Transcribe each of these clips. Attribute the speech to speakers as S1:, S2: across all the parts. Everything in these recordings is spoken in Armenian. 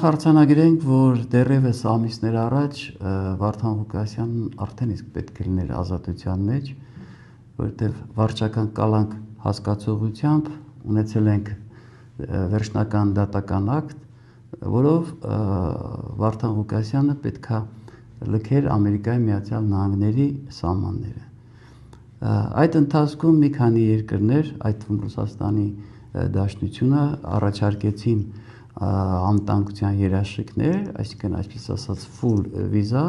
S1: Կհարցանագրենք, որ դեռևս ամիսներ առաջ Վարդան Ղուկասյանն արդեն իսկ պետք է լիներ ազատության մեջ, որովհետև վարչական կալանք հասկացողությամբ ունեցել ենք վերջնական դատական ակտ, որով Վարդան Ղուկասյանը պետքա լքեր Ամերիկայի Միացյալ Նահանգների սահմանները։ Այդ ընթացքում մի քանի երկրներ, այդ թվում Ռուսաստանի Դաշնությունը, առաջարկեցին անվտանգության երաշխիքներ, այսինքն այսպես ասած full վիզա,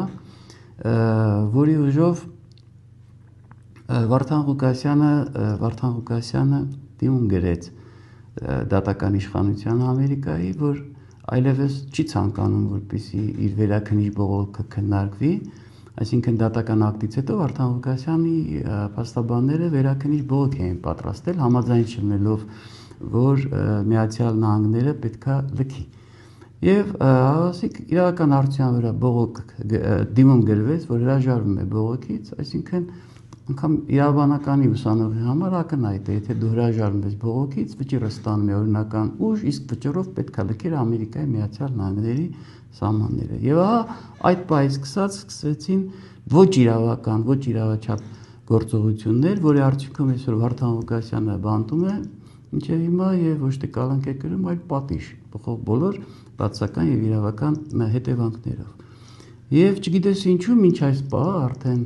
S1: որի ուժով Վարդան Ղուկասյանը դիմում գրեց դատական իշխանությանը Ամերիկայի, որ այլևս չի ցանկանում, որպեսզի իր վերաքննիչ բողոքը քննարկվի, այսինքն դատական ակտից հետո Վարդան Ղուկասյանի փաստաբանները վերաքննիչ բողոք էին պատրաստել, համաձայն չլինելով, որ Միացյալ Նահանգները պետքա լքի։ Եվ ասիկ իրական արդյունքի վրա բողոք դիմում գրվեց, որ հրաժարվում է բողոքից, այսինքն անգամ իրավաբանականի ուսանողի համար ակնհայտ է, եթե դու հրաժարվում ես բողոքից, վճիռը ստանում է օրինական ուժ, իսկ վճռով պետքա լքեր Ամերիկայի Միացյալ Նահանգների սահմանները։ Եվ այդ պահից սկսեցին ոչ իրավական, ոչ իրավաչափ գործողություններ, որի արդյունքում այսօր Վարդան Ղուկասյանը բանտում է մինչև հիմա եւ ոչ թե կալանք է կրում, այլ պատիժ, բոլոր բացական եւ իրավական հետևանքներով։ Եւ չգիտես ինչու մինչ այս պահ արդեն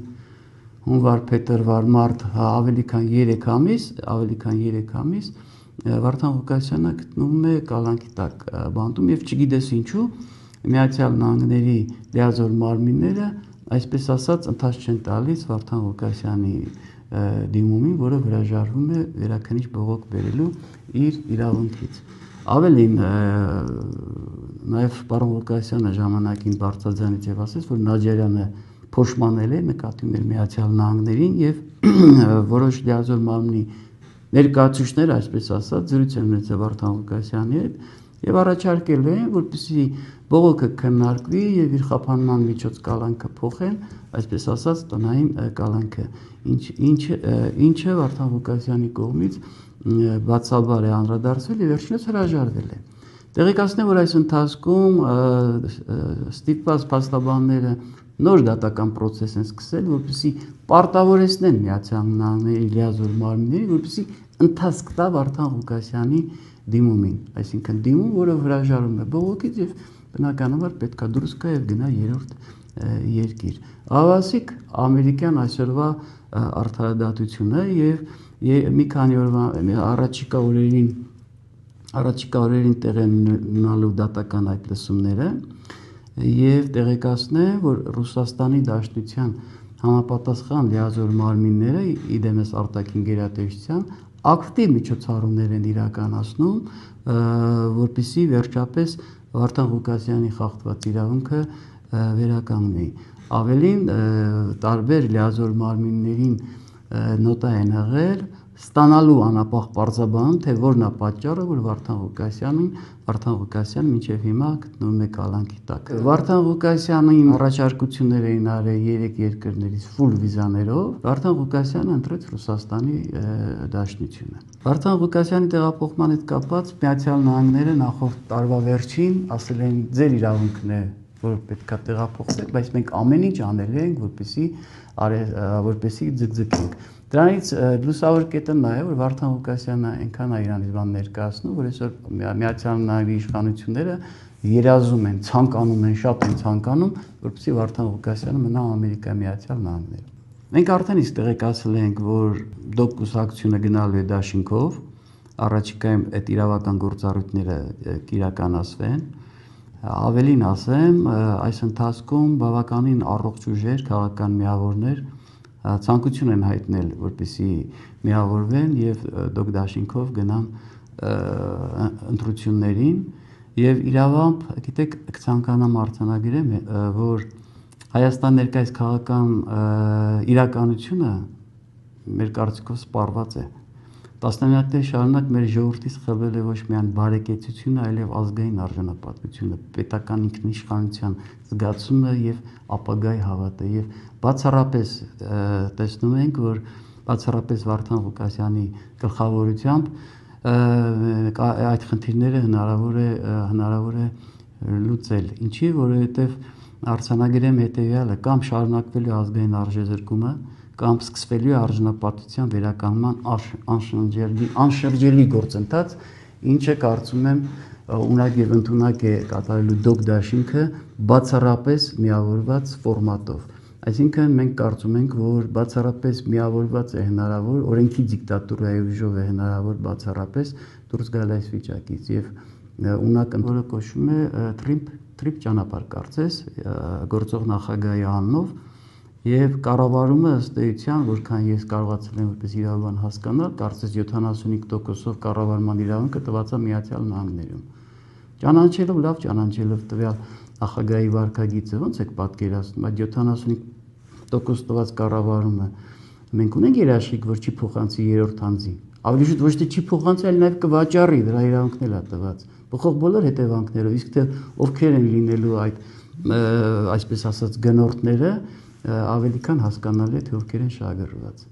S1: հունվար, փետրվար, մարտ ավելի քան 3 ամիս Վարդան Ղուկասյանը գտնվում է կալանքի տակ բանտում եւ չգիտես ինչու Միացյալ Նահանգների լիազոր մարմինները այսպես ասած ընթաց չեն տալիս Վարդան Ղուկասյանի դիմումին, որը հրաժարվում է վերաքննիչ բողոք բերելու իր իրավունքից։ Ավելին, նաև պարոն Ղուկասյանը ժամանակին բարձրաձայնեց եւ ասեց, որ Նաջարյանը փոշմանել է, նկատի ուներ Միացյալ Նահանգներին եւ որոշ լիազոր մարմնի ներկայացուցիչներ, այսպես ասած, զրույց են ունեցել Վարդան Ղուկասյանի հետ եւ առաջարկել են, որպեսզի բողոքը քննարկվի եւ իր խափանման միջոց կալանքը փոխեն, այսպես ասած, տնային կալանքը, ինչը Վարդան Ղուկասյանի կողմից բացաբար է անդրադարձվել եւ վերջինս հրաժարվել է։ Տեղեկացնեմ, որ այս ընթացքում ստիպված փաստաբանները նոր դատական process են սկսել, որպեսզի պարտավորեցնեն Միացյալ Նահանգների լիազոր մարմինների, որպեսզի ընթացք տա Վարդան Ղուկասյանի դիմումին, այսինքն դիմում, որը հրաժարվում է բողոքից եւ բնականաբար պետքա դուրս գա եւ գնա երրորդ երկիր։ Ավասիկ ամերիկյան այսօրվա արդարադատությունը եւ մի քանի օրվա առաջիկա օրերին տեղ են ունենալու դատական այդ լսումները եւ տեղեկացնեմ, որ Ռուսաստանի Դաշնության համապատասխան լիազոր մարմինները իդեմս արտաքին գերատեսչության ակտիվ միջոցառումներ են իրականացնում, որպեսզի վերջապես Վարդան Ղուկասյանի խախտված իրավունքը վերականգնի։ Ավելին, տարբեր լիազոր մարմիններին նոտա են եղել, ստանալու անապահ պարզաբանում, թե որն է պատճառը, որ Վարդան Ղուկասյանը մինչև հիմա գտնվում է կալանքի տակ։ Վարդան Ղուկասյանին առաջարկություններ էին արել 3 երկրներից full վիզաներով, Վարդան Ղուկասյանը ընտրեց Ռուսաստանի Դաշնությունը։ Վարդան Ղուկասյանի տեղափոխման հետ կապված Միացյալ Նահանգները նախորդ տարվա վերջին ասել են ձեր իրավունքն է, որ պետք է տեղափոխվեք, բայց մենք ամեն ինչ անել ենք, որպեսզի ձգձգենք։ Դրանից լուսավոր կետը նա է, որ Վարդան Ղուկասյանը այնքան է իրանից բան ներկայացնում, որ այսօր Միացյալ Նահանգների իշխանությունները երազում են, ցանկանում են, շատ են ցանկանում, որպեսզի Վարդան Ղուկասյանը մնա Ամերիկայի Միացյալ Նահանգներում։ Մենք արդեն իսկ տեղեկացել ենք, որ դոկուսակցությունը գնալու է դաշինքով, առաջիկայում այդ իրավական գործառույթները կիրականացվեն։ Ավելին ասեմ, այս ընթացքում բավականին առողջ ուժեր, քաղաքական միավորներ ցանկություն են հայտնել, որպեսզի միավորվեն եւ դաշինքով գնան ընտրություններին եւ իրավամբ, գիտեք, կցանկանամ արձանագրեմ, որ Հայաստան ներկայիս քաղաքական իրականությունը մեր կարծիքով սպառված է։ Տասնամյակներ շարունակ մեր ժողովրդից խլվել է ոչ միայն բարեկեցությունը, այլև ազգային արժանապատվությունը, պետական ինքնիշխանության զգացումը եւ ապագայի հավատը եւ բացառապես տեսնում ենք, որ բացառապես Վարդան Ղուկասյանի գլխավորությամբ այդ խնդիրները հնարավոր է լուծել։ Ինչի, որովհետև արձանագրեմ հետևյալը, կամ շարունակվելու ազգային արժեզրկումը, կամ սկսվելու է արժանապատվության վերականգնման անշրջելի գործընթաց, ինչը կարծում եմ ունակ եւ ընդունակ է կատարելու դոկ դաշինքը բացառապես միավորված ֆորմատով։ Այսինքն մենք կարծում ենք, որ բացառապես միավորված է հնարավոր, օրենքի դիկտատուրայի ուժով է հնարավոր բացառապես դուրս գալ այս վիճակից եւ ունակ որը կոչվում է թրիպ ճանապարհ կարծես գործող նախագահի անունով եւ կառավարումը ըստ էության, որքան ես կարողացել եմ որպես իրավաբան հասկանալ, կարծես 75%-ով կառավարման իրավունքը տված է Միացյալ Նահանգներում։ Ճանաչելով լավ ճանաչելով տվյալ նախագահի վարքագիծը ո՞նց եք պատկերացնում, այդ 75% տված կառավարումը մենք ունենք երաշխիք, որ չի փոխանցի երրորդ անձին։ Ավելի շուտ ոչ թե չի փոխանցի, այլ նաև կվաճառի, դրա իրավունքն էլ է տված։ Բխող բոլոր հետևանքներով, իսկ թե ովքեր են լինելու այդ այսպես ասած գնորդները, ավելի քան հասկանալի է, թե ովքեր են շահագրգռված։